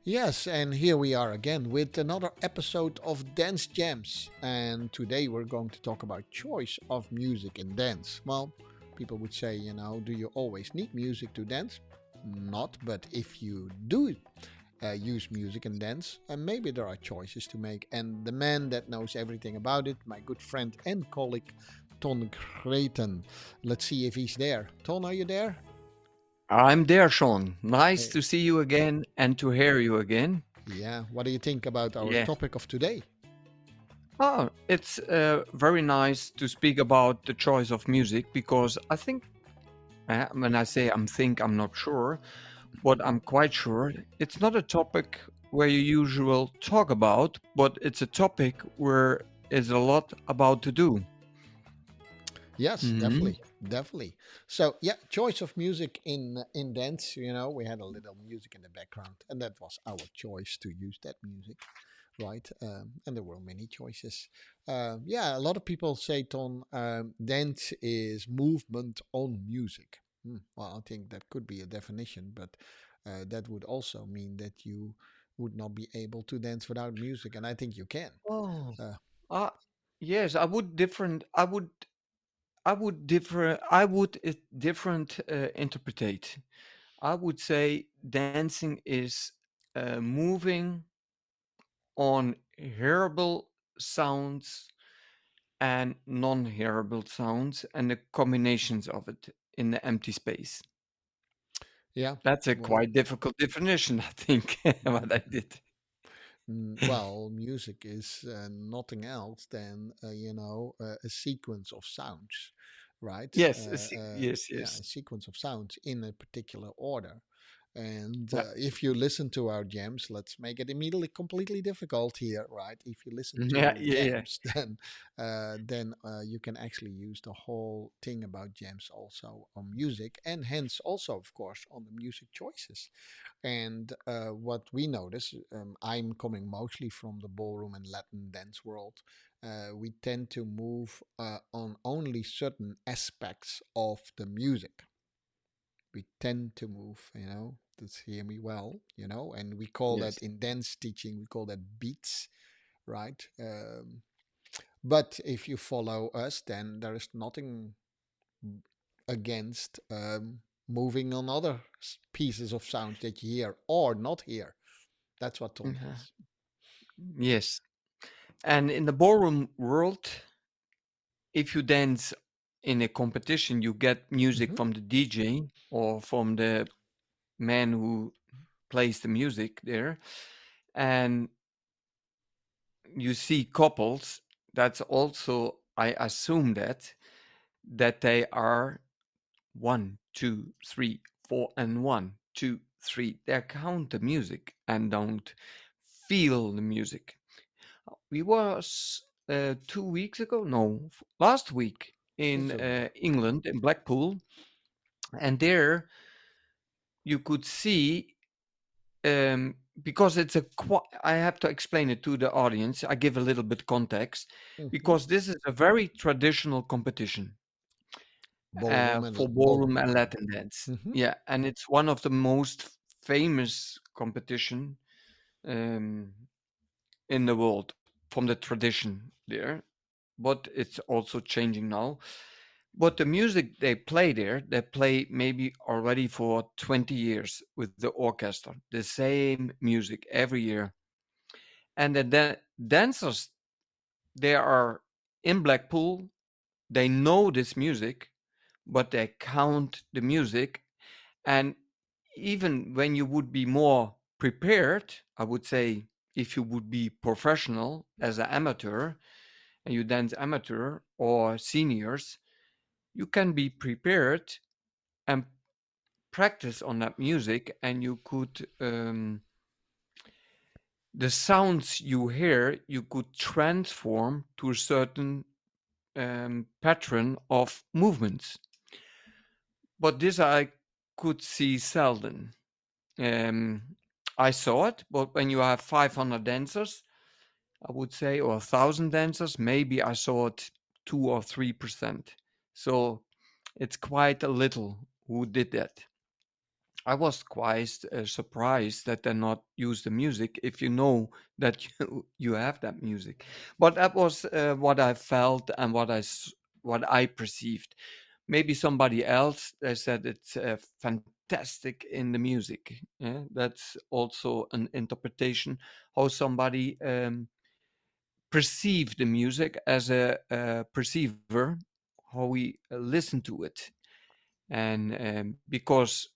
Yes, and here we are again with another episode of Dance Gems. And today we're going to talk about choice of music in dance. Well, people would say, do you always need music to dance? Not, but if you do use music and dance, and maybe there are choices to make. And the man that knows everything about it, my good friend and colleague, Ton Greten. Let's see if he's there. Ton, are you there? I'm there, Sean. Nice Hey. to see you again and to hear you again. Yeah, what do you think about our Yeah. topic of today? Oh, it's very nice to speak about the choice of music because I think, when I say I'm not sure, but I'm quite sure it's not a topic where you usual talk about, but it's a topic where is a lot about to do. Yes, Hmm. definitely, definitely. So yeah, choice of music in dance. We had a little music in the background, and that was our choice to use that music, right? And there were many choices. Yeah, a lot of people say, Ton, dance is movement on music. Well, I think that could be a definition, but that would also mean that you would not be able to dance without music, and I think you can. Oh, Uh, uh, yes, I would different. I would different interpretate. I would say dancing is moving on hearable sounds and non-hearable sounds and the combinations of it in the empty space. yeah, That's a well, quite difficult definition, I think, what I did. Well, music is nothing else than a sequence of sounds, right? Yes, yes, Yeah, yes. a sequence of sounds in a particular order. And Yeah. if you listen to our jams, let's make it immediately completely difficult here, right? If you listen Yeah, to yeah, yeah. jams, then you can actually use the whole thing about jams also on music, and hence also, of course, on the music choices. And what we notice, I'm coming mostly from the ballroom and Latin dance world. We tend to move on only certain aspects of the music. We tend to move, just hear me well, and we call that Yes. in dance teaching, we call that beats, right? But if you follow us, then there is nothing against moving on other pieces of sounds that you hear or not hear. That's what Ton Mhm. says. Yes. And in the ballroom world, if you dance in a competition, you get music Hmm. from the DJ or from the man who plays the music there. And you see couples, that's also, I assume that they are 1, 2, 3, 4, and 1, 2, 3. They count the music and don't feel the music. We was 2 weeks ago, no, last week in Also, week. England in Blackpool, and there you could see, because I have to explain it to the audience. I give a little bit context Hmm. because this is a very traditional competition Ballroom and for ballroom ballroom. and Latin dance. Hmm. Yeah, and it's one of the most famous competition um, in the world from the tradition there. But it's also changing now. But the music they play there, they play maybe already for 20 years with the orchestra, the same music every year. And the dancers, they are in Blackpool, they know this music, but they count the music. And even when you would be more prepared, I would say, if you would be professional as an amateur and you dance amateur or seniors, you can be prepared and practice on that music, and you could, the sounds you hear, you could transform to a certain pattern of movements. But this I could see seldom. Um, I saw it, but when you have 500 dancers, I would say, or 1,000 dancers, maybe I saw it 2 or 3%. So it's quite a little who did that. I was quite surprised that they not use the music if you know that you have that music. But that was what I felt and what I perceived. Maybe somebody else they said it's fantastic in the music. Yeah, that's also an interpretation how somebody perceive the music as a perceiver, how we listen to it, and because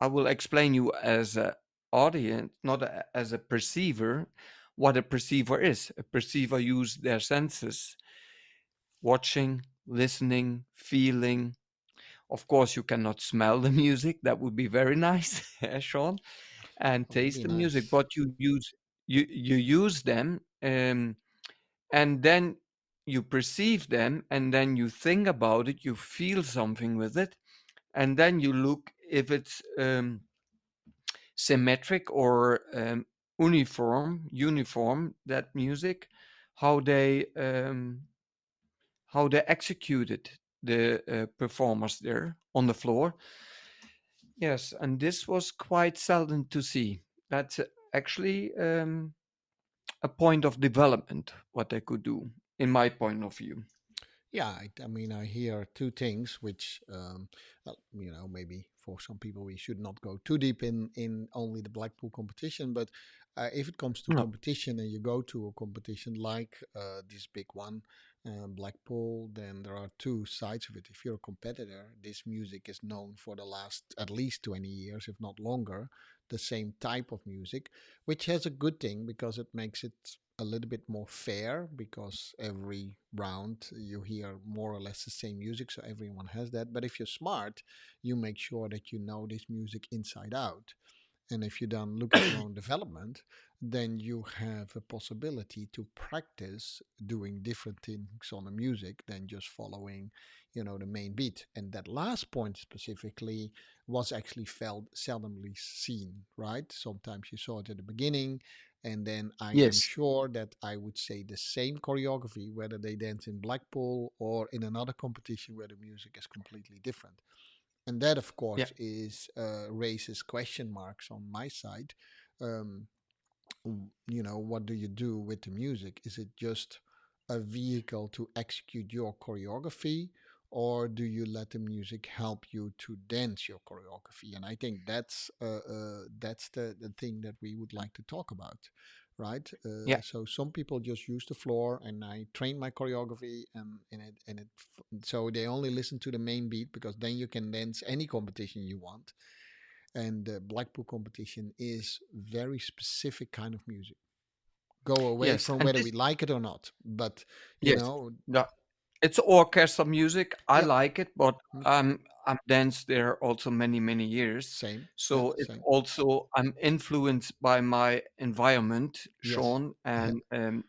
I will explain you as a audience, not as a perceiver, what a perceiver is. A perceiver use their senses, watching, listening, feeling. Of course, you cannot smell the music. That would be very nice, Sean, and That would taste be the music. nice. But you use them, and then you perceive them, and then you think about it. You feel something with it, and then you look if it's symmetric or uniform that music, how they executed the performers there on the floor. Yes, and this was quite seldom to see. That's actually a point of development what they could do in my point of view. Yeah, I mean, I hear two things, which, well, maybe for some people we should not go too deep in only the Blackpool competition, but if it comes to No. competition and you go to a competition like this big one, Blackpool, then there are two sides of it. If you're a competitor, this music is known for the last at least 20 years, if not longer, the same type of music, which has a good thing because it makes it a little bit more fair because every round you hear more or less the same music, so everyone has that. But if you're smart, you make sure that you know this music inside out. And if you don't look at your own development, then you have a possibility to practice doing different things on the music than just following, the main beat. And that last point specifically was actually felt seldomly seen, right? Sometimes you saw it at the beginning, and then I am Yes. sure that I would say the same choreography, whether they dance in Blackpool or in another competition where the music is completely different. And that, of Yeah. course, is raises question marks on my side. Um, what do you do with the music? Is it just a vehicle to execute your choreography, or do you let the music help you to dance your choreography? And I think that's the thing that we would like to talk about, right? Yeah. So some people just use the floor, and I train my choreography, and so they only listen to the main beat because then you can dance any competition you want. And the Blackpool competition is very specific kind of music. Go away Yes. from And whether this. we like it or not. But you Yes. know, Yeah. It's orchestra music. I yeah, like it, but me too. I'm danced there also many years. Same. Yeah, So it's same. also I'm influenced by my environment, Yes. Sean, Yeah, and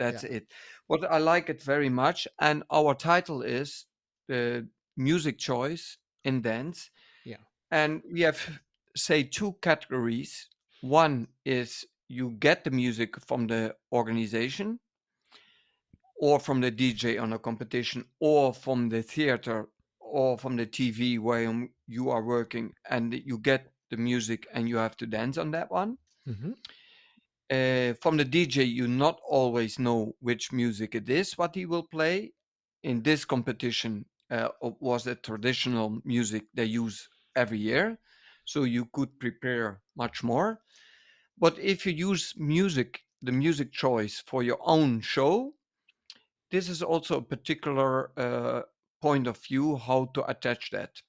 yeah, that's it. But I like it very much. And our title is the music choice in dance, yeah. and we have say two categories. One is you get the music from the organization or from the DJ on a competition, or from the theater, or from the TV where you are working, and you get the music and you have to dance on that one. Hmm. From the DJ, you not always know which music it is what he will play. In this competition, was the traditional music they use every year, so you could prepare much more. But if you use music, the music choice for your own show, this is also a particular point of view how to attach that.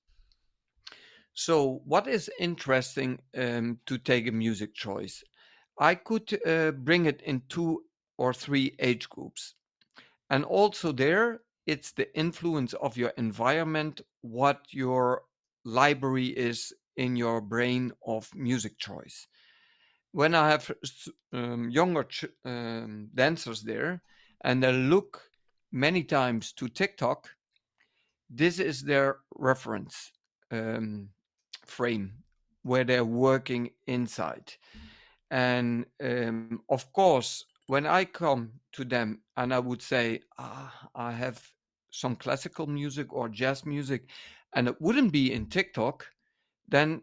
So, what is interesting to take a music choice? I could bring it in two or three age groups. And also, there, it's the influence of your environment, what your library is in your brain of music choice. When I have younger dancers there and they look many times to TikTok, this is their reference um, frame where they're working inside. And of course, when I come to them and I would say, I have some classical music or jazz music, and it wouldn't be in TikTok, then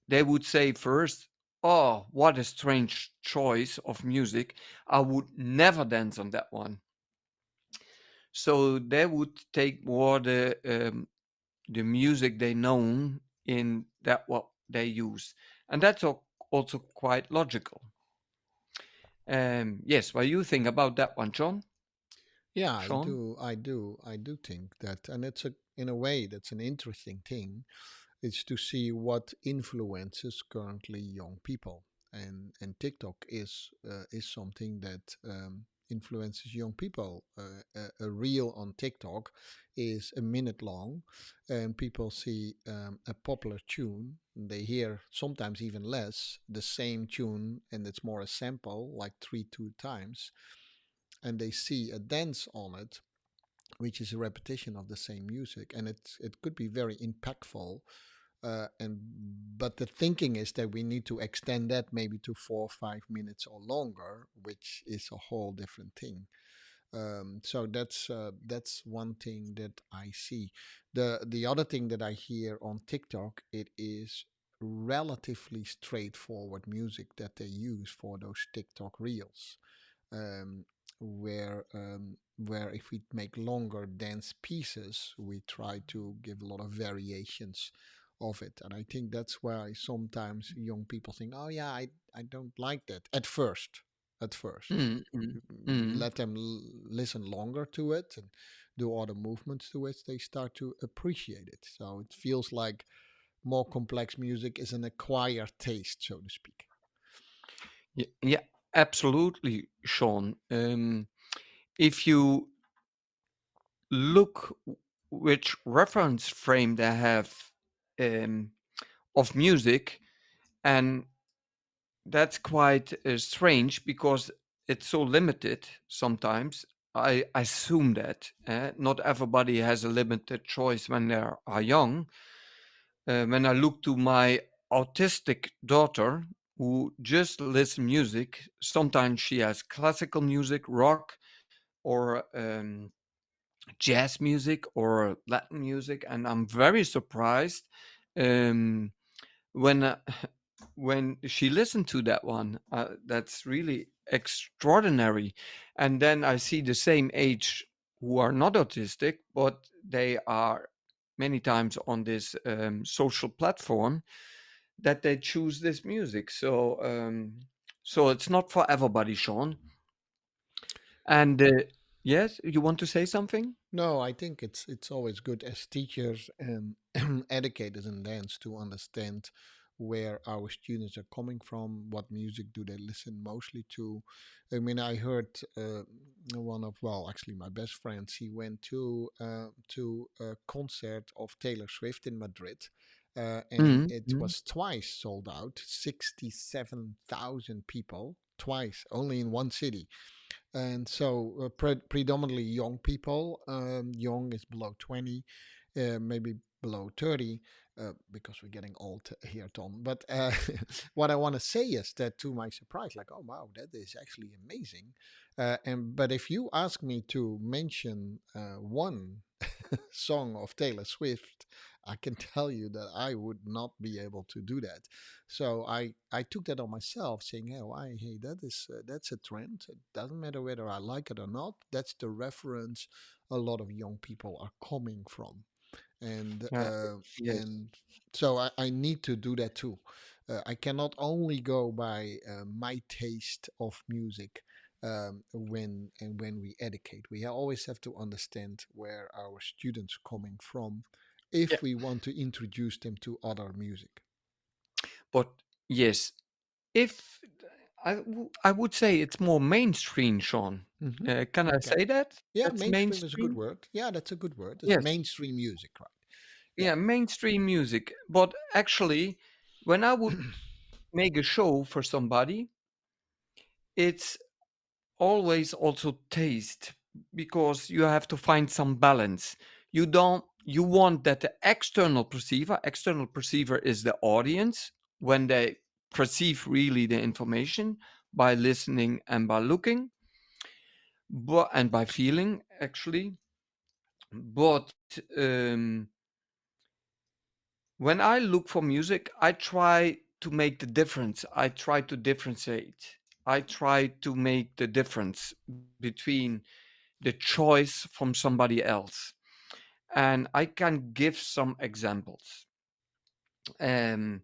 they would say first, "Oh, what a strange choice of music. I would never dance on that one." So they would take more the music they know in that what they use, and that's also quite logical. Yes, what do you think about that one, John? Yeah, Sean? I do think that, and it's a in a way that's an interesting thing. It's to see what influences currently young people, and TikTok is something that influences young people. A reel on TikTok is a minute long, and people see a popular tune. They hear sometimes even less the same tune, and it's more a sample, like two times, and they see a dance on it, which is a repetition of the same music, and it could be very impactful. And but the thinking is that we need to extend that maybe to 4 or 5 minutes or longer, which is a whole different thing. So that's one thing that I see. The other thing that I hear on TikTok, it is relatively straightforward music that they use for those TikTok reels, um, where if we make longer dance pieces, we try to give a lot of variations of it, and I think that's why sometimes young people think, "Oh yeah, I don't like that at first." At first, Mm, mm, mm. let them listen longer to it and do all the movements to it. They start to appreciate it. So it feels like more complex music is an acquired taste, so to speak. Yeah, yeah, absolutely, Sean. If you look which reference frame they have um, of music, and that's quite strange because it's so limited sometimes. I assume that not everybody has a limited choice when they are young. When I look to my autistic daughter who just listens music, sometimes she has classical music, rock, or jazz music or Latin music, and I'm very surprised um, when when she listened to that one. That's really extraordinary. And then I see the same age who are not autistic, but they are many times on this social platform that they choose this music. So it's not for everybody, Sean. And yes, you want to say something? No, I think it's always good as teachers and educators in dance to understand where our students are coming from, what music do they listen mostly to. I mean, I heard one of, well, actually my best friends. He went to a concert of Taylor Swift in Madrid, and Mm, it mm. was twice sold out, 67,000 people, twice, only in one city. And so predominantly young people. Young is below 20, maybe below 30, because we're getting old here, Tom. But what I want to say is that, to my surprise, like, oh wow, that is actually amazing. And but if you ask me to mention one song of Taylor Swift, I can tell you that I would not be able to do that. So I took that on myself, saying, hey, that's a trend. It doesn't matter whether I like it or not. That's the reference a lot of young people are coming from, and Yeah, uh, yes. and so I need to do that too. I cannot only go by my taste of music. When we educate, we always have to understand where our students are coming from Yeah. if we want to introduce them to other music. But yes, if I would say it's more mainstream, Sean. Hmm. Can I Okay. say that? Yeah, That's mainstream is a good mainstream? word. Yeah, that's a good word. It's Yes. mainstream music, right? Yeah. Yeah, mainstream music. But actually, when I would make a show for somebody, it's always also taste because you have to find some balance. You want that the external perceiver is the audience when they perceive really the information by listening and by looking, but and by feeling actually. But When I look for music, I try to make the difference. I try to differentiate. I try to make the difference between the choice from somebody else. And I can give some examples. Um,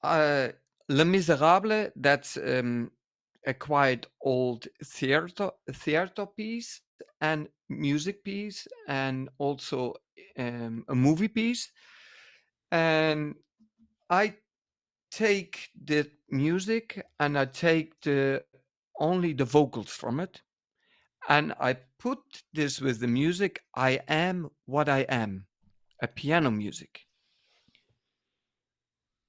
uh, Les Miserables, that's a quite old theater piece and music piece, and also a movie piece. And I take the music and I take the only the vocals from it, and I put this with the music. I am what I am, a piano music.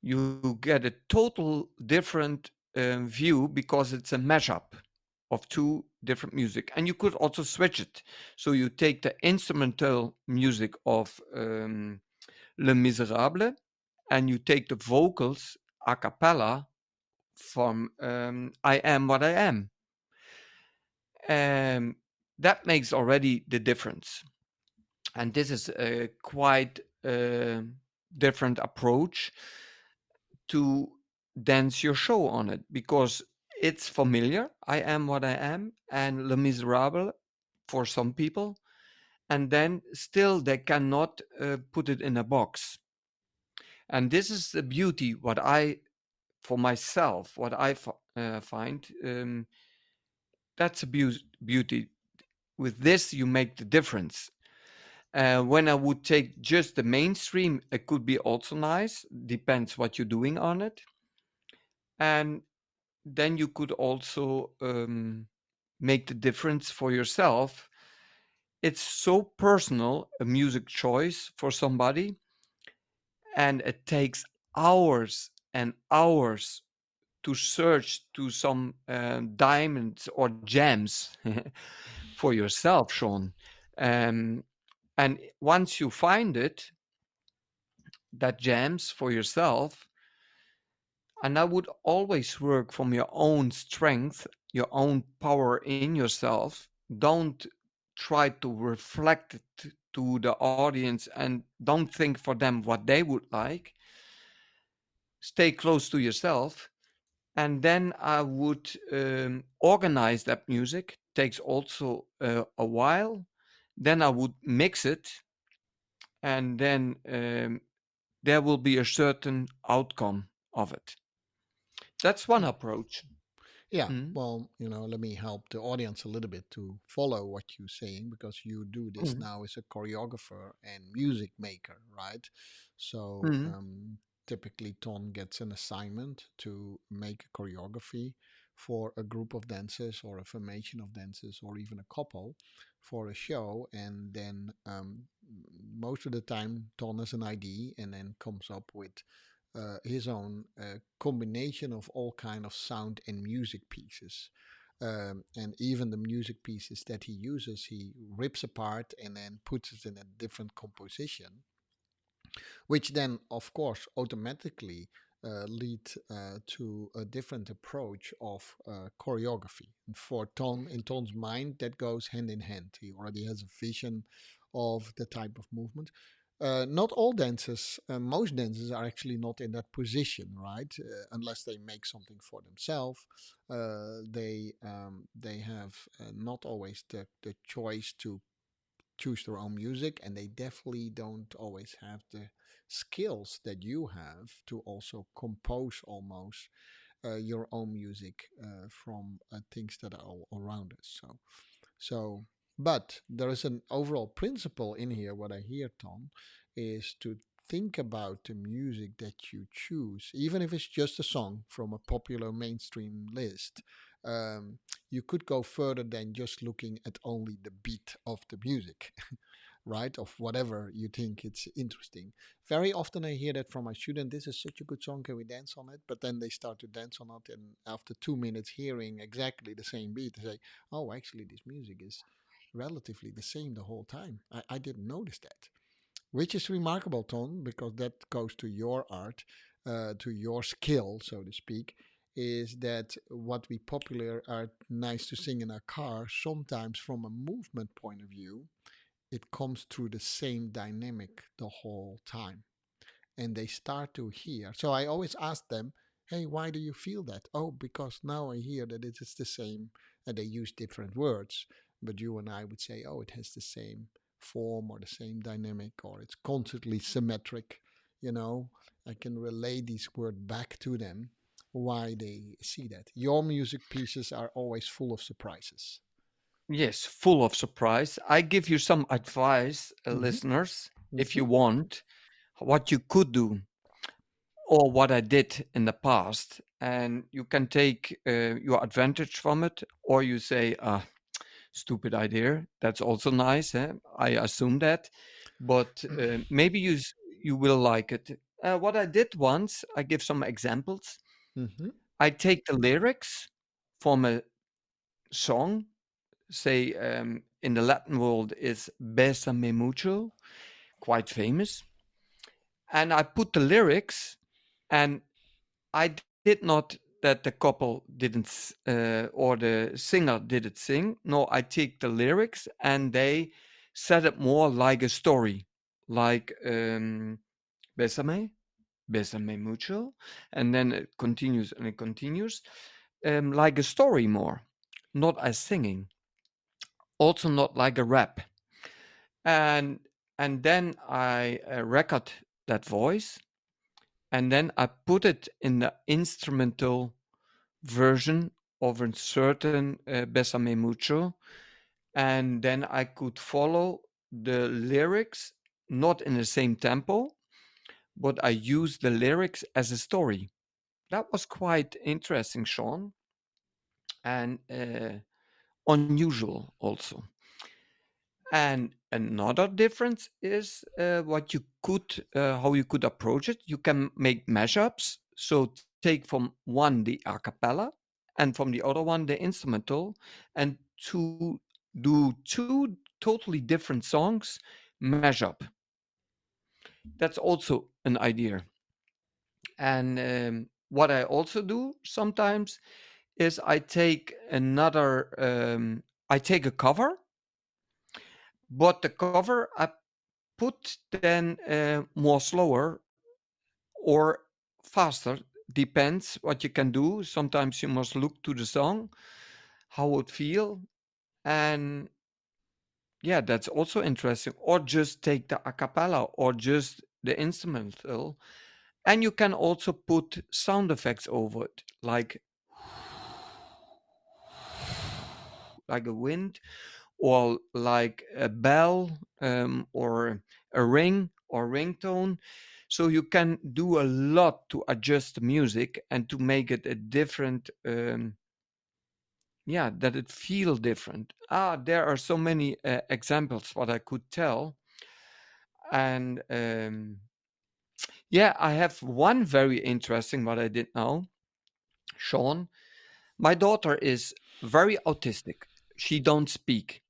You get a total different view because it's a mashup of two different music, and you could also switch it. So you take the instrumental music of Le Miserable, and you take the vocals a cappella from I Am What I Am. Um, that makes already the difference. And this is a quite different approach to dance your show on it because it's familiar. I Am What I Am and Les Miserables for some people. And then still they cannot put it in a box. And this is the beauty, what I, for myself, what I find. That's a beauty. With this, you make the difference. When I would take just the mainstream, it could be also nice. Depends what you're doing on it, and then you could also make the difference for yourself. It's so personal, a music choice for somebody, and it takes hours and hours to search to some diamonds or gems for yourself, Sean. Um, and once you find it, that gems for yourself, and I would always work from your own strength, your own power in yourself. Don't try to reflect it to the audience and don't think for them what they would like. Stay close to yourself, and then I would organize that music. Takes also a while. Then I would mix it, and then there will be a certain outcome of it. That's one Yeah. approach. Yeah, Mm, well, let me help the audience a little bit to follow what you're saying because you do this mm, now as a choreographer and music maker, right? So, mm, typically, Ton gets an assignment to make a choreography for a group of dancers or a formation of dancers or even a couple for a show. And then most of the time, Ton has an ID and then comes up with his own combination of all kind of sound and music pieces. And even the music pieces that he uses, he rips apart and then puts it in a different composition, which then, of course, automatically lead to a different approach of choreography. And for Ton, in Ton's mind, that goes hand in hand. He already has a vision of the type of movement. Not all dancers, most dancers are actually not in that position, right? Unless they make something for themselves, they have not always the choice to choose their own music, and they definitely don't always have the skills that you have to also compose almost your own music from things that are all around us. So, but there is an overall principle in here. What I hear, Tom, is to think about the music that you choose, even if it's just a song from a popular mainstream list. Um, you could go further than just looking at only the beat of the music, right? Of whatever you think it's interesting. Very often I hear that from my student, this is such a good song, can we dance on it? But then they start to dance on it, and after 2 minutes hearing exactly the same beat, they say, oh, actually, this music is relatively the same the whole time. I didn't notice that, which is remarkable, Ton, because that goes to your art, to your skill, so to speak. Is that what we popular are nice to sing in our car? Sometimes, from a movement point of view, it comes through the same dynamic the whole time. and they start to hear. So I always ask them, hey, why do you feel that? Oh, because now I hear that it is the same. And they use different words, but you and I would say, oh, it has the same form or the same dynamic, or it's constantly symmetric. You know, I can relay these words back to them why they see that. Your music pieces are always full of surprises. Yes, full of surprise. I give you some advice, Mm-hmm. listeners, if Mm-hmm. you want, what you could do or what I did in the past. And you can take your advantage from it, or you say, stupid idea. That's also nice. Eh? I assume that. But maybe you will like it. What I did once, I give some examples. Mm-hmm. I take the lyrics from a song, say in the Latin world is Besame Mucho, quite famous. And I put the lyrics, and I did not that the couple didn't, or the singer didn't sing. No, I take the lyrics and they said it more like a story, like Besame, Besame Mucho. And then it continues and it continues, like a story more, not as singing, also not like a rap. and and then I record that voice, and then I put it in the instrumental version of a certain Besame Mucho, and then I could follow the lyrics not in the same tempo, but I used the lyrics as a story. That was quite interesting, Sean, and unusual also. And another difference is what you could, how you could approach it. You can make mashups. So take from one the a cappella, and from the other one the instrumental, and to do two totally different songs mash up. That's also an idea. And what I also do sometimes is I take a cover, but the cover I put then more slower or faster, depends what you can do. Sometimes you must look to the song, how it feel, and yeah, that's also interesting. Or just take the a cappella or just the instrumental, and you can also put sound effects over it, like a wind, or like a bell, or a ring or ringtone. So you can do a lot to adjust the music and to make it a different, yeah, that it feel different. There are so many examples what I could tell. And yeah, I have one very interesting what I did now, Sean. My daughter is very autistic. She don't speak.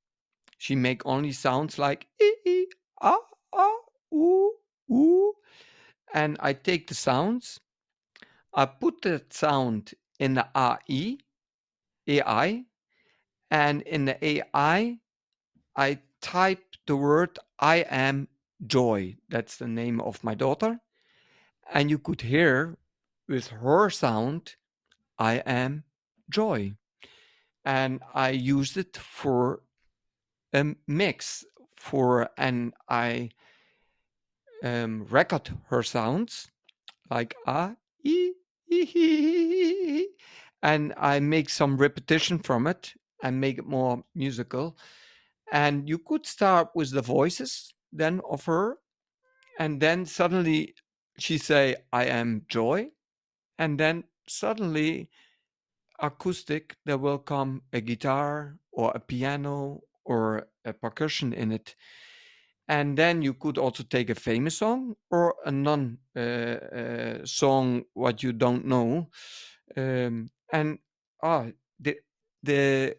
She make only sounds like ee, ah, ah, ooh, ooh. And I take the sounds, I put that sound in the AI, and in the AI, I type the word I am joy. That's the name of my daughter. And you could hear with her sound, I am joy. And I used it for a mix and I record her sounds like e, e, and I make some repetition from it and make it more musical. And you could start with the voices then of her, and then suddenly she say, "I am joy," and then suddenly acoustic there will come a guitar or a piano or a percussion in it. And then you could also take a famous song or a non song what you don't know, and ah, the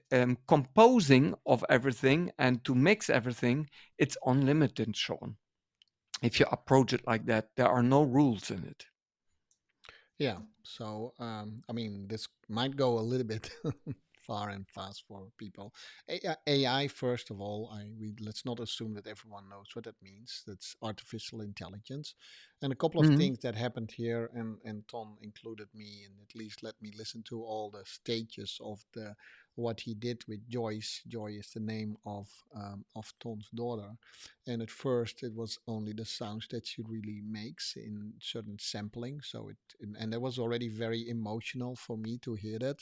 composing of everything and to mix everything, it's unlimited, Sean. If you approach it like that, there are no rules in it. Yeah. So, I mean, this might go a little bit far and fast for people. AI, first of all, let's not assume that everyone knows what that means. That's artificial intelligence, and a couple of Mm-hmm. things that happened here, and Ton included me, and at least let me listen to all the stages of the what he did with Joyce. Joy is the name of Ton's daughter, and at first it was only the sounds that she really makes in certain sampling. So and that was already very emotional for me to hear that.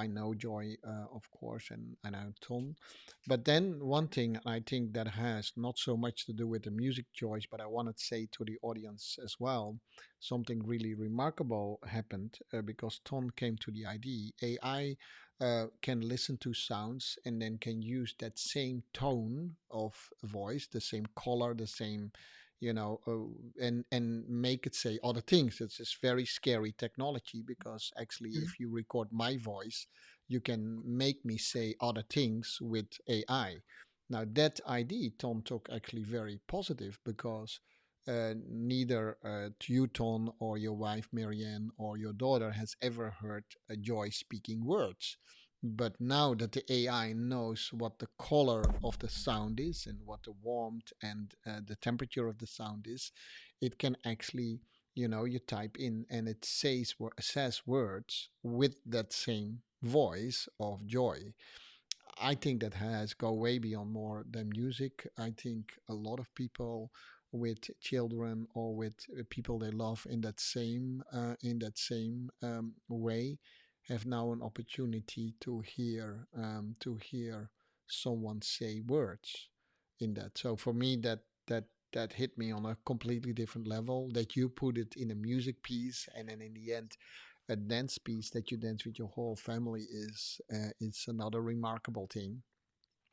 I know Joy, of course, and I know Tom. But then one thing I think that has not so much to do with the music choice, but I want to say to the audience as well, something really remarkable happened because Tom came to the idea. AI can listen to sounds and then can use that same tone of voice, the same color, the same and make it say other things. It's this very scary technology because actually, if you record my voice, you can make me say other things with AI. Now that idea Tom took actually very positive because neither you, Tom, or your wife Marianne or your daughter has ever heard a Joy speaking words. But now that the AI knows what the color of the sound is and what the warmth and the temperature of the sound is, it can actually, you type in and it says words with that same voice of Joy. I think that has go way beyond more than music. I think a lot of people with children or with people they love in that same way have now an opportunity to hear someone say words in that. So for me, that hit me on a completely different level. That you put it in a music piece, and then in the end, a dance piece that you dance with your whole family is it's another remarkable thing.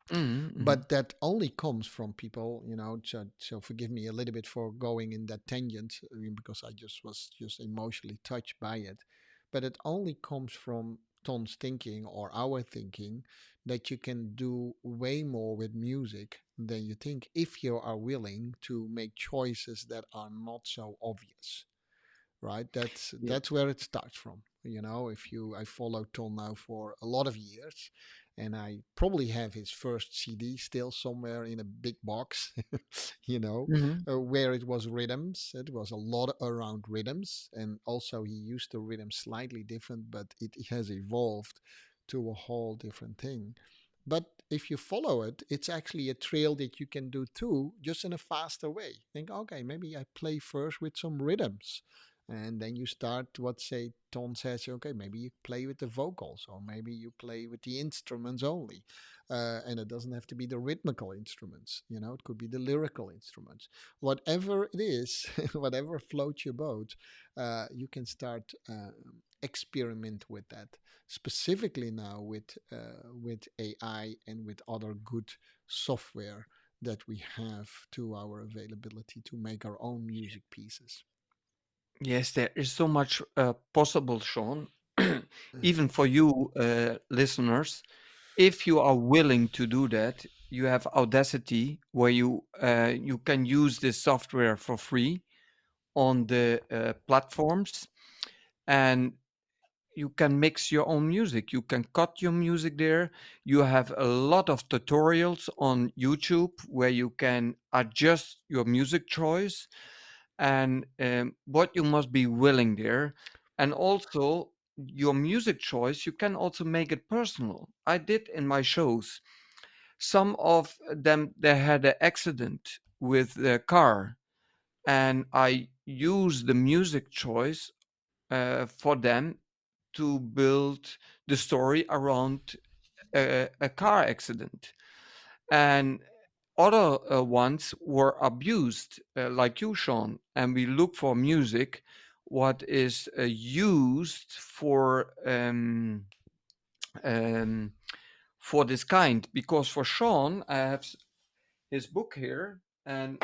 Mm-hmm. But that only comes from people, so forgive me a little bit for going in that tangent, because I just was just emotionally touched by it. But it only comes from Tom's thinking or our thinking that you can do way more with music than you think if you are willing to make choices that are not so obvious, right? Yeah. That's where it starts from. If you I followed Tom now for a lot of years, and I probably have his first CD still somewhere in a big box, Mm-hmm. where it was rhythms. It was a lot around rhythms, and also he used the rhythm slightly different, but it has evolved to a whole different thing. But if you follow it, it's actually a trail that you can do too, just in a faster way. Think, okay, maybe I play first with some rhythms, and then you start what say Ton says, okay, maybe you play with the vocals, or maybe you play with the instruments only, and it doesn't have to be the rhythmical instruments. It could be the lyrical instruments. Whatever it is, whatever floats your boat, you can start experiment with that. Specifically now with AI and with other good software that we have to our availability to make our own music pieces. Yes, there is so much possible, Sean. Even for you, listeners, if you are willing to do that, you have Audacity, where you can use this software for free on the platforms, and you can mix your own music. You can cut your music there. You have a lot of tutorials on YouTube where you can adjust your music choice, and what you must be willing there. And also, your music choice, you can also make it personal. I did in my shows. Some of them, they had an accident with their car, and I used the music choice for them to build the story around a car accident. And other ones were abused, like you, Sean. And we look for music what is used um, for this kind. Because for Sean, I have his book here, and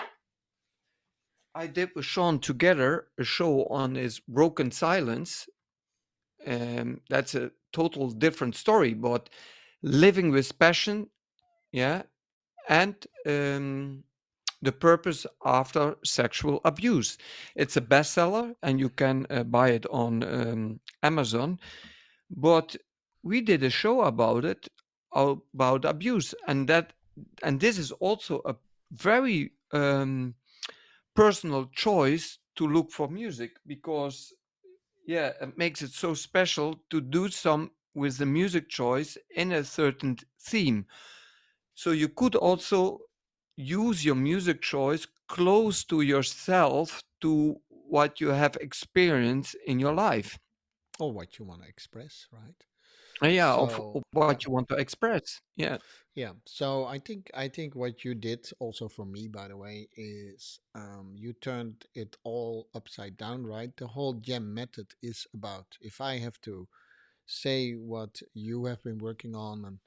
I did with Sean together a show on his Broken Silence. That's a total different story, but living with passion, yeah, and the purpose after sexual abuse. It's a bestseller, and you can buy it on Amazon. But we did a show about it, about abuse, and this is also a very personal choice to look for music, because yeah, it makes it so special to do some with the music choice in a certain theme. So you could also use your music choice close to yourself, to what you have experienced in your life. or what you want to express, right? Yeah, So of what yeah. you want to express. Yeah. Yeah, so I think what you did also for me, by the way, is you turned it all upside down, right? The whole gem method is about, if I have to say what you have been working on and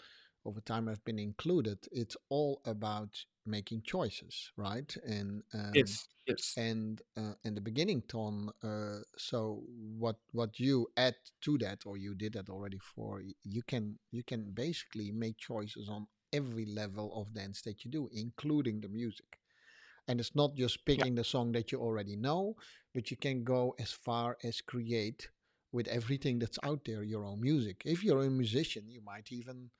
over time have been included, it's all about making choices, right? Yes. Yes. And in the beginning, Ton, so what you add to that, or you did that already for, you can basically make choices on every level of dance that you do, including the music. And it's not just Yeah. picking the song that you already know, but you can go as far as create with everything that's out there your own music. If you're a musician, you might even,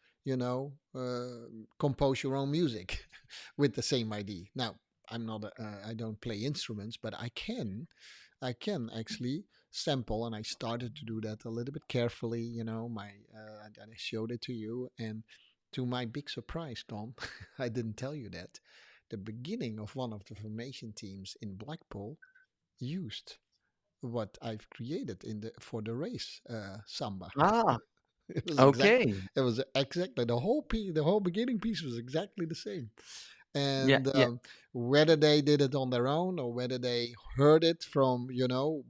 compose your own music with the same idea. Now, I don't play instruments, but I can actually sample, and I started to do that a little bit carefully. And I showed it to you, and to my big surprise, Tom, I didn't tell you that the beginning of one of the formation teams in Blackpool used what I've created in the for the race samba. Ah, It was exactly okay. it was exactly the whole beginning piece was exactly the same. Yeah, And yeah. whether they did it on their own or whether they heard it from,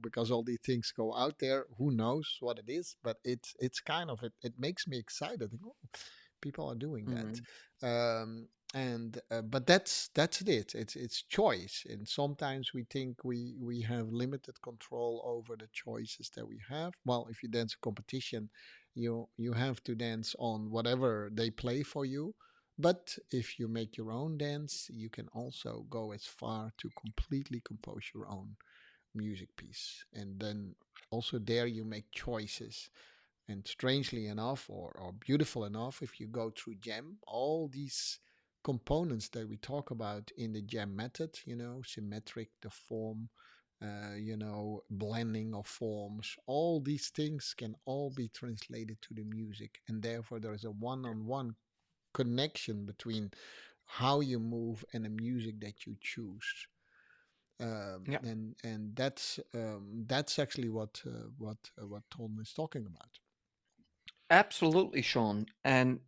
because all these things go out there, who knows what it is, but it's kind of it makes me excited. Oh, people are doing that. Mm. And But that's it. It's choice, and sometimes we think we have limited control over the choices that we have. Well, if you dance a competition, you have to dance on whatever they play for you. But if you make your own dance, you can also go as far to completely compose your own music piece. And then also there you make choices. And strangely enough, or beautiful enough, if you go through Gem, all these components that we talk about in the Gem method, symmetric, the form, blending of forms, all these things can all be translated to the music. And therefore, there is a one on one connection between how you move and the music that you choose. Yeah. And that's actually what Tom is talking about. Absolutely, Sean. And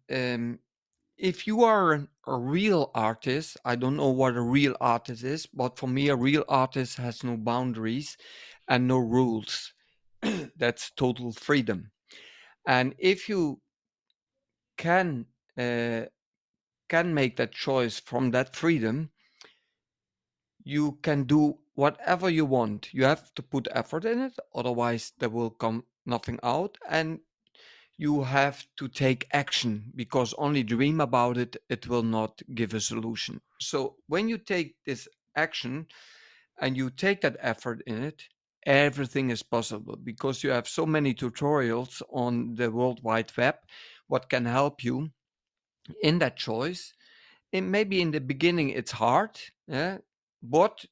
if you are a real artist, I don't know what a real artist is, but for me, a real artist has no boundaries and no rules. That's total freedom. And if you can uh, can make that choice from that freedom, you can do whatever you want. You have to put effort in it, otherwise there will come nothing out. And you have to take action, because only dream about it, it will not give a solution. So when you take this action and you take that effort in it, everything is possible, because you have so many tutorials on the World Wide Web what can help you in that choice. And maybe in the beginning it's hard, yeah, but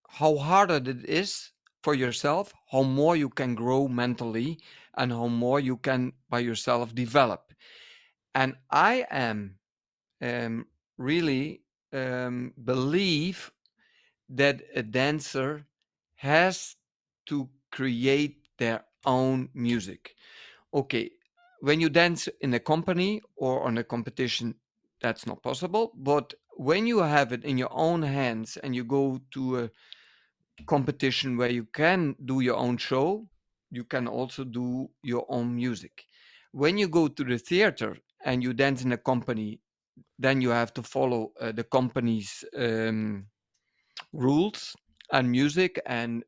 how harder it is for yourself, how more you can grow mentally, and how more you can by yourself develop. And I am really believe that a dancer has to create their own music. Okay, when you dance in a company or on a competition, that's not possible. But when you have it in your own hands and you go to a competition where you can do your own show, you can also do your own music. When you go to the theater and you dance in a company, then you have to follow the company's rules and music and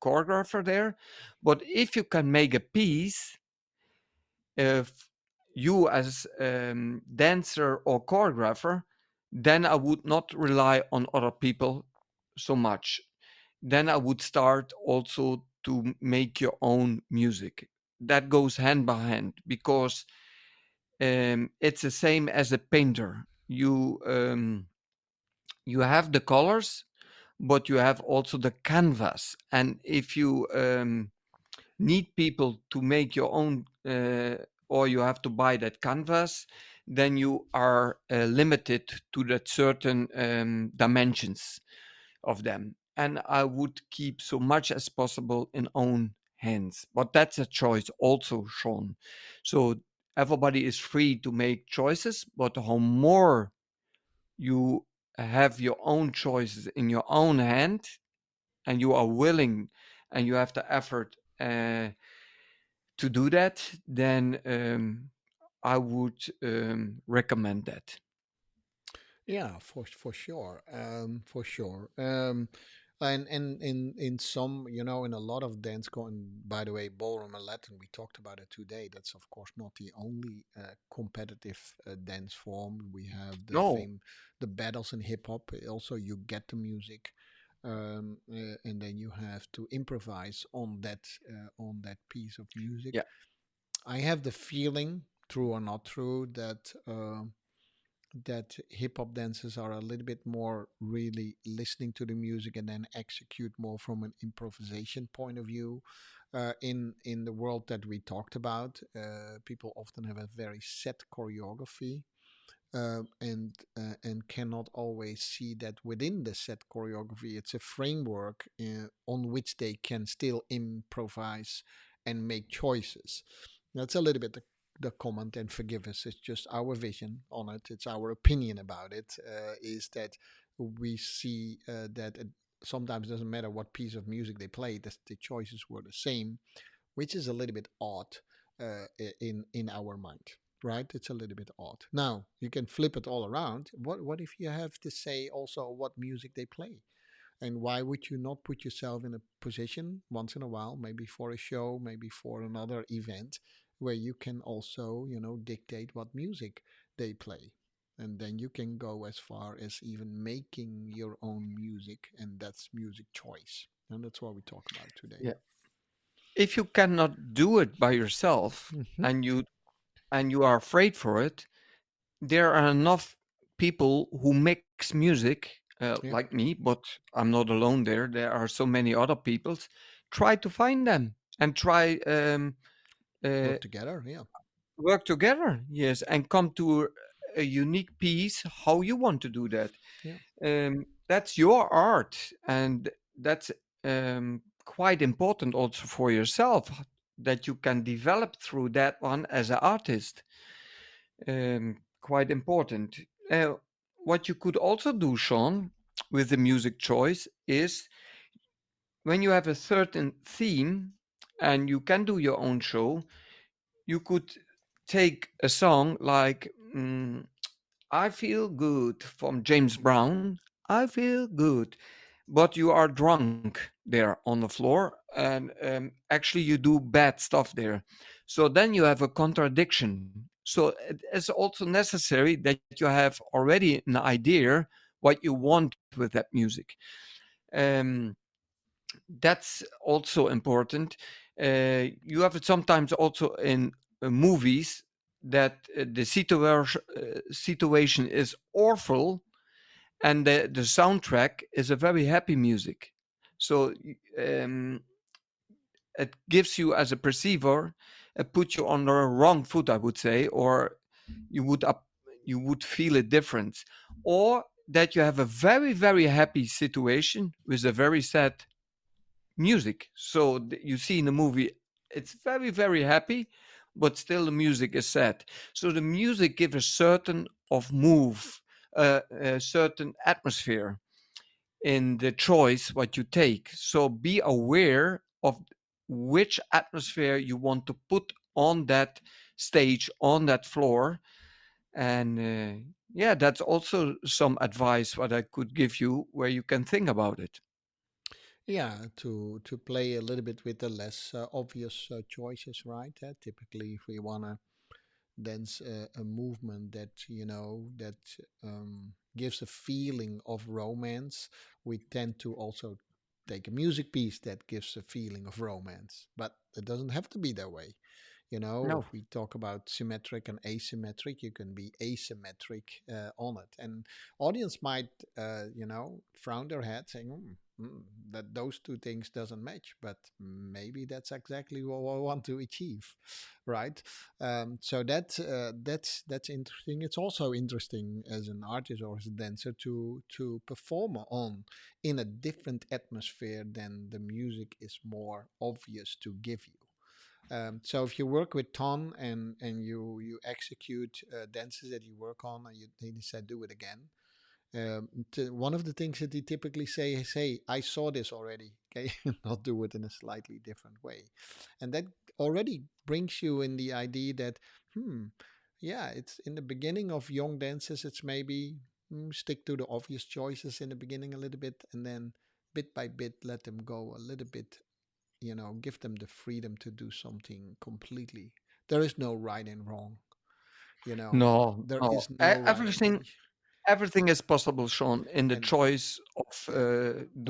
choreographer there. But if you can make a piece, if you as dancer or choreographer, then I would not rely on other people so much. Then I would start also to make your own music. that goes hand by hand because it's the same as a painter. You have the colors, but you have also the canvas. And if you need people to make your own, or you have to buy that canvas, then you are limited to that certain dimensions of them. And I would keep so much as possible in own hands. But that's a choice also, Sean. So everybody is free to make choices, but how more you have your own choices in your own hand and you are willing and you have the effort to do that, then I would recommend that. Yeah, for sure, for sure. And in some, in a lot of dance, going by the way, ballroom and Latin, we talked about it today. That's of course not the only competitive dance form. We have No, the battles in hip hop. Also, you get the music, and then you have to improvise on that piece of music. yeah, I have the feeling, true or not true, that hip hop dancers are a little bit more really listening to the music and then execute more from an improvisation point of view. In the world that we talked about, people often have a very set choreography, and cannot always see that within the set choreography it's a framework on which they can still improvise and make choices. That's a little bit the comment, and forgive us, it's just our vision on it, it's our opinion about it, is that we see that it sometimes doesn't matter what piece of music they play, the choices were the same, which is a little bit odd in our mind, right? It's a little bit odd. Now you can flip it all around. What if you have to say also what music they play? And why would you not put yourself in a position once in a while, maybe for a show, maybe for another event, where you can also, dictate what music they play? And then you can go as far as even making your own music, and that's music choice. And that's what we talk about today. yeah. If you cannot do it by yourself Hmm. and you are afraid for it, there are enough people who mix music Yeah. like me, but I'm not alone there. There are so many other peoples. Try to find them and try uh, Work together. Yeah. work together, yes, and come to a unique piece how you want to do that. Yeah. That's your art, and that's quite important also for yourself that you can develop through that one as an artist. Quite important. Uh, what you could also do, Sean, with the music choice is when you have a certain theme and you can do your own show, you could take a song like I Feel Good from James Brown. I feel good. But you are drunk there on the floor, and actually you do bad stuff there. So then you have a contradiction. So it is also necessary that you have already an idea what you want with that music. Um, that's also important. You have it sometimes also in movies that the situation is awful and the soundtrack is a very happy music. So it gives you as a perceiver, it puts you on the wrong foot, I would say, or you would up, you would feel a difference, or that you have a very very happy situation with a very sad music. So you see in the movie, it's very, very happy, but still the music is sad. So the music gives a certain of move, a certain atmosphere in the choice what you take. So be aware of which atmosphere you want to put on that stage, on that floor. And yeah, that's also some advice what I could give you where you can think about it. Yeah. To play a little bit with the less obvious choices, right? Typically, if we wanna dance a movement that that gives a feeling of romance, we tend to also take a music piece that gives a feeling of romance, but it doesn't have to be that way. You know, No. if we talk about symmetric and asymmetric, you can be asymmetric on it, and audience might, frown their head, saying, that those two things doesn't match, but maybe that's exactly what I want to achieve, right? So that's interesting. It's also interesting as an artist or as a dancer to perform on in a different atmosphere than the music is more obvious to give you. So if you work with ton and you execute dances that you work on, and he said do it again. One of the things that he typically say is, "Hey, I saw this already. Okay, not do it in a slightly different way," and that already brings you in the idea that, yeah, it's in the beginning of young dances. It's maybe stick to the obvious choices in the beginning a little bit, and then bit by bit let them go a little bit, give them the freedom to do something completely. There is no right and wrong, No, there no. is no right and wrong. Everything is possible, Sean, in the And choice of yeah,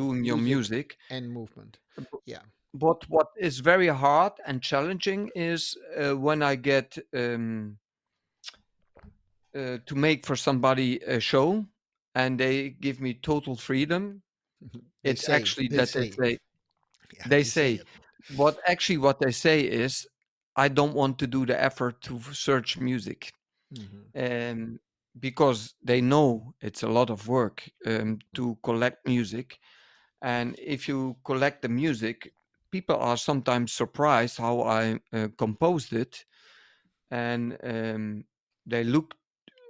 of doing your music music. and movement. B- Yeah. But what is very hard and challenging is when I get to make for somebody a show and they give me total freedom. they It's say actually they that say yeah, they they say say, it. but actually what they say is, I don't want to do the effort to search music. Hmm. um, because they know it's a lot of work to collect music. And if you collect the music, people are sometimes surprised how I composed it, and they look,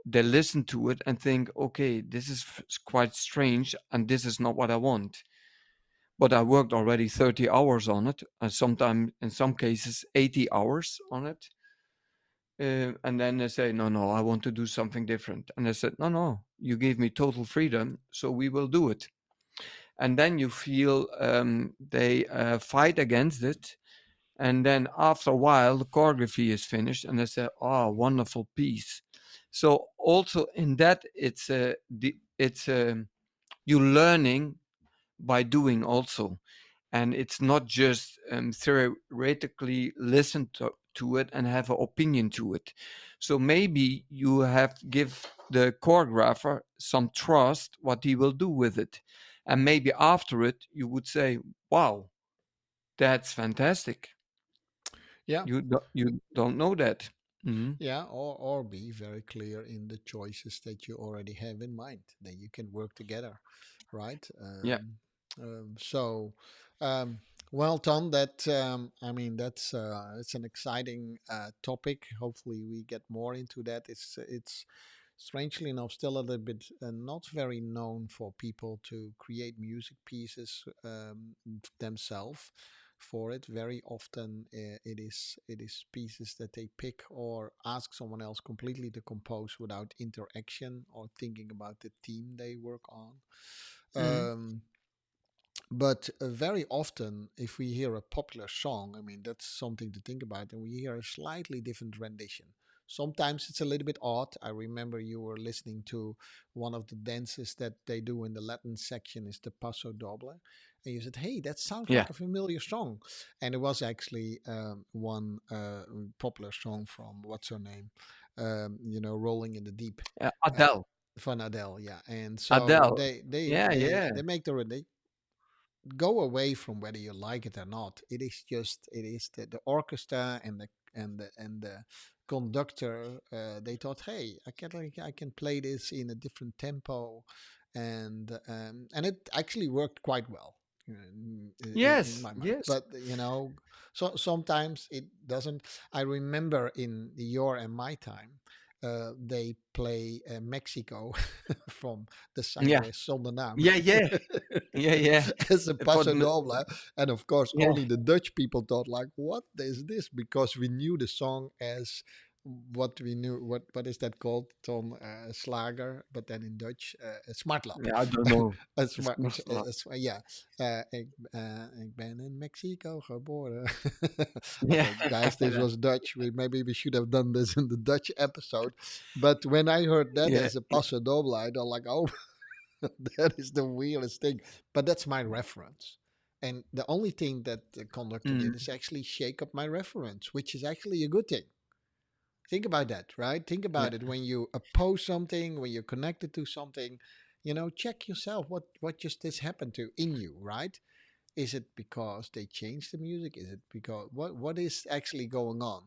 they listen to it and think, okay, this is quite strange, and this is not what I want. But I worked already 30 hours on it, and sometimes, in some cases, 80 hours on it. And then they say, no, no, I want to do something different. And I said, no, no, you gave me total freedom, so we will do it. And then you feel they fight against it. And then after a while, the choreography is finished, and they say, oh, wonderful piece. So also in that, it's you learning by doing also, and it's not just theoretically listen to it and have an opinion to it. So maybe you have to give the choreographer some trust what he will do with it, and maybe after it you would say, wow, that's fantastic. Yeah. You don't know that. Hmm. Yeah, or be very clear in the choices that you already have in mind. Then you can work together, right? Yeah. So, um, well, Tom, that I mean, that's it's an exciting topic. Hopefully, we get more into that. It's strangely enough still a little bit not very known for people to create music pieces themselves for it. Very often it is pieces that they pick or ask someone else completely to compose without interaction or thinking about the theme they work on. Hmm. Um, but very often, if we hear a popular song, I mean, that's something to think about, and we hear a slightly different rendition. Sometimes it's a little bit odd. I remember you were listening to one of the dances that they do in the Latin section is the Paso Doble. And you said, hey, that sounds Yeah. like a familiar song. And it was actually one popular song from, what's her name? Rolling in the Deep. Uh, Adele. Van Adele, yeah. And so Adele. they they Yeah, they yeah. they make they go away from whether you like it or not. It is the orchestra and the conductor. They thought, hey, I can play this in a different tempo, and it actually worked quite well. In Yes, my mind, yes. but so sometimes it doesn't. I remember in your and my time, they play Mexico from the Yeah, Sangre Zonder Naam yeah, yeah, yeah, yeah. as a For paso doble. And of course, yeah, only the Dutch people thought like, "What is this?" Because we knew the song as what we knew. What is that called? Tom Slager, but then in Dutch, Smartlap. yeah. I don't know. A It's smart, ja. Ik ben in Mexico geboren. yeah, Okay, guys, this was Dutch. Maybe we should have done this in the Dutch episode. But when I heard that yeah, as a paso doble, I thought like, oh, that is the weirdest thing. But that's my reference. And the only thing that the conductor did Mm. is actually shake up my reference, which is actually a good thing. Think about that, right? Think Yeah. about it when you oppose something, when you're connected to something, check yourself what just this happened to in you, right? Is it because they changed the music? Is it because what is actually going on?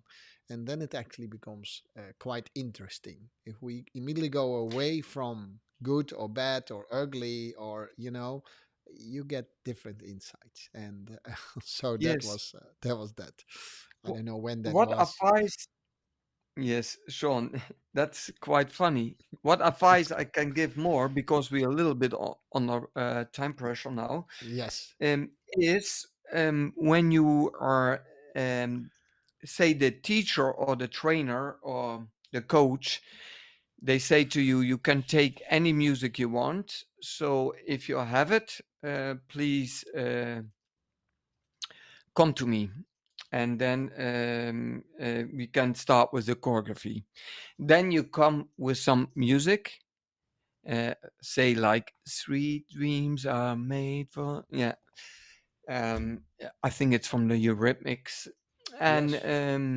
And then it actually becomes quite interesting. If we immediately go away from good or bad or ugly, or you get different insights. And so Yes. that was that. I Wh- don't know when that What was. advice? Yes, Sean, that's quite funny. What It's advice I good. can give more because we're a little bit on our time pressure now, Yes. is when you are, um, say, the teacher or the trainer or the coach, they say to you, you can take any music you want. So if you have it, please come to me. And then we can start with the choreography. Then you come with some music, uh, say like "Sweet Dreams Are Made for." Yeah, I think it's from the Eurythmics, and Yes.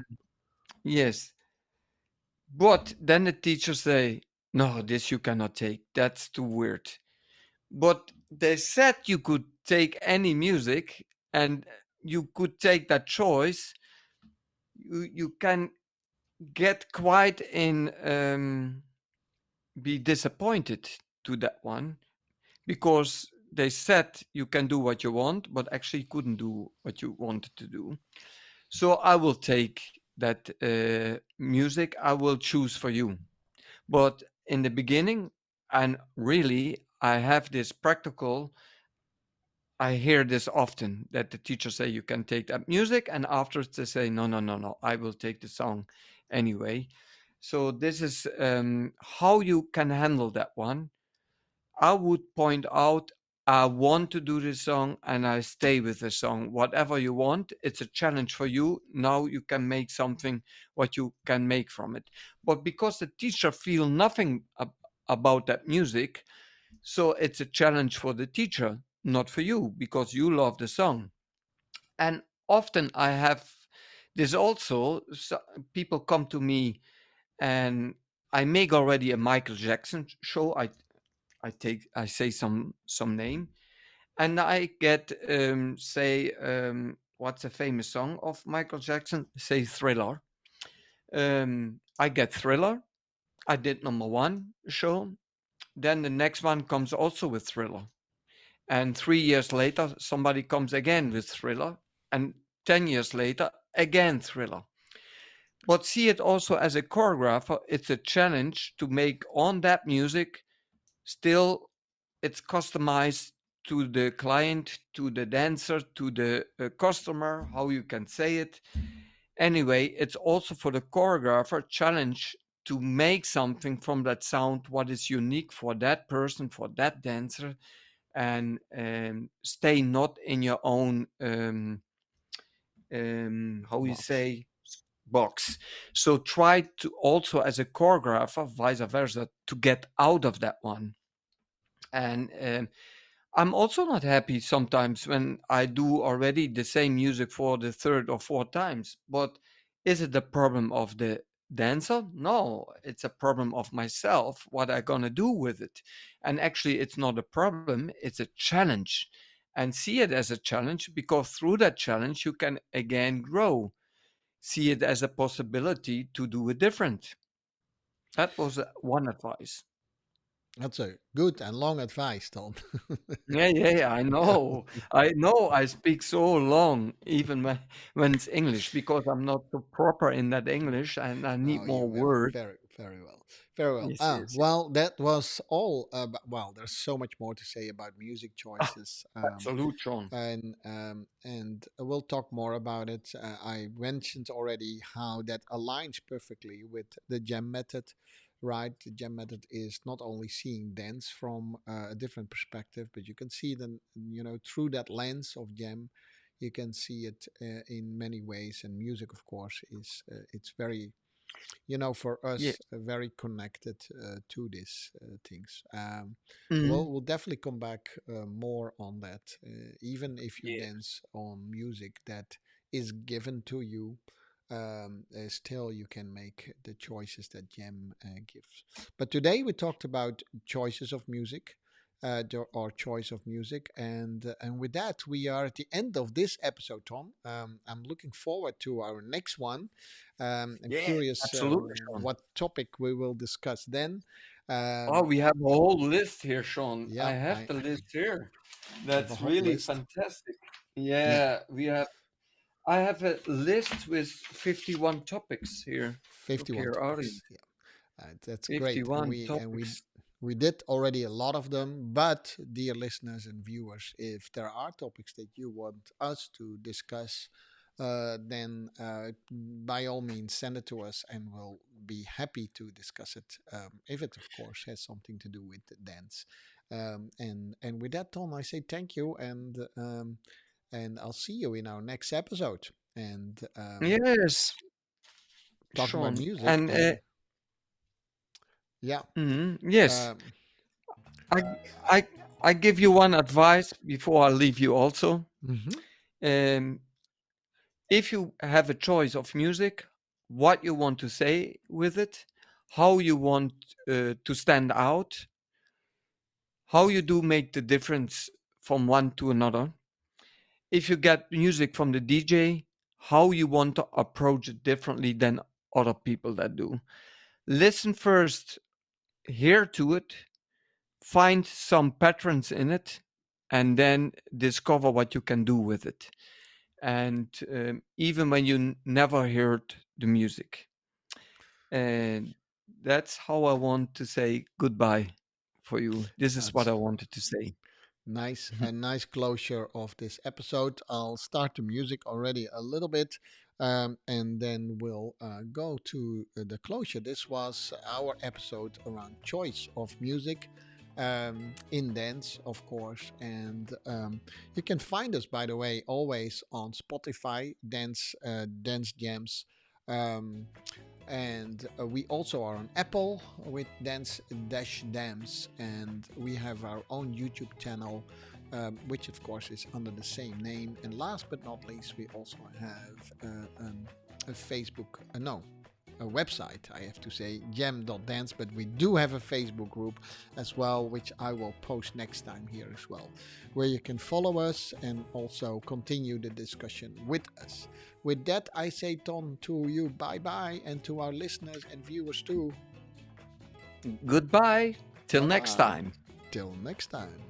yes. But then the teacher say, "No, this you cannot take. That's too weird." But they said you could take any music, and you could take that choice. You can get quite in be disappointed to that one because they said you can do what you want but actually couldn't do what you wanted to do. So I will take that music, I will choose for you. But in the beginning, and really I have this practical, I hear this often that the teachers say you can take that music, and afterwards they say no, no, no, no, I will take the song anyway. So this is how you can handle that one. I would point out, I want to do this song and I stay with the song. Whatever you want, it's a challenge for you. Now you can make something what you can make from it. But because the teacher feel nothing about that music, so it's a challenge for the teacher, not for you, because you love the song. And often I have this also. So people come to me and I make already a Michael Jackson show. I say some name, and I get say what's a famous song of Michael Jackson? Say Thriller. I get Thriller. I did number one show. Then the next one comes also with Thriller. And 3 years later, somebody comes again with Thriller. And 10 years later, again Thriller. But see it also as a choreographer, it's a challenge to make on that music still it's customized to the client, to the dancer, to the customer, how you can say it. Anyway, it's also for the choreographer challenge to make something from that sound what is unique for that person, for that dancer, and stay not in your own how you Box. say box. So try to also as a choreographer, vice versa, to get out of that one. And I'm also not happy sometimes when I do already the same music for the third or fourth times. But is it the problem of the dancer? No, it's a problem of myself, what I gonna do with it. And actually it's not a problem, it's a challenge. And see it as a challenge because through that challenge you can again grow. See it as a possibility to do it different. That was one advice. That's a good and long advice, Tom. Yeah, yeah, yeah, I know. I know I speak so long, even when it's English, because I'm not so proper in that English and I need Oh, more you very, words. very, very well, very well. Yes, yes, yes. Well, that was all. Well, there's so much more to say about music Ah, choices. absolute, Sean. And we'll talk more about it. I mentioned already how that aligns perfectly with the gem method, right? The gem method is not only seeing dance from a different perspective, but you can see them, through that lens of gem. You can see it in many ways, and music, of course, is it's very. For Yes. us, very connected to these things. Mm. We'll definitely come back more on that. Even if you Yeah. dance on music that is given to you, still you can make the choices that Gem gives. But today we talked about choices of music. Or choice of music, and with that we are at the end of this episode, Tom. I'm looking forward to our next one. I'm Yeah. curious Absolutely, Sean. what topic we will discuss then. Oh, Um, we have a whole list here, Sean. I yeah, have I the list here. have a That's hot really list. fantastic. Yeah, Yeah, we have. I have a list with 51 topics here. Look 51 here, topics. audience. Yeah, that's great, and 51 we topics. we did already a lot of them. But dear listeners and viewers, if there are topics that you want us to discuss, then by all means send it to us, and we'll be happy to discuss it. If it, of course, has something to do with the dance. And with that, Tom, I say thank you, and I'll see you in our next episode. And Yes, talk about Sean. music. And And yeah, yes, um, I I I give you one advice before I leave you also. mhm, Um, if you have a choice of music, what you want to say with it, how you want to stand out, how you do make the difference from one to another. If you get music from the DJ, how you want to approach it differently than other people that do. Listen first, hear to it, find some patterns in it, and then discover what you can do with it. And even when you never heard the music. And that's how I want to say goodbye for you. This is what that's I wanted to say. nice. A nice closure of this episode. I'll start the music already a little bit, and then we'll go to the closure. This was our episode around choice of music. In dance, of course, and you can find us, by the way, always on Spotify, Dance Jams. Um, and we also are on Apple with Dance Dash Dams, and we have our own YouTube channel, which of course is under the same name. And last but not least, we also have a Facebook, no, a website, I have to say, gem.dance, but we do have a Facebook group as well, which I will post next time here as well, where you can follow us and also continue the discussion with us. With that, I say, Tom, to you bye bye, and to our listeners and viewers too. Goodbye. Till Bye next bye. time. Till next time.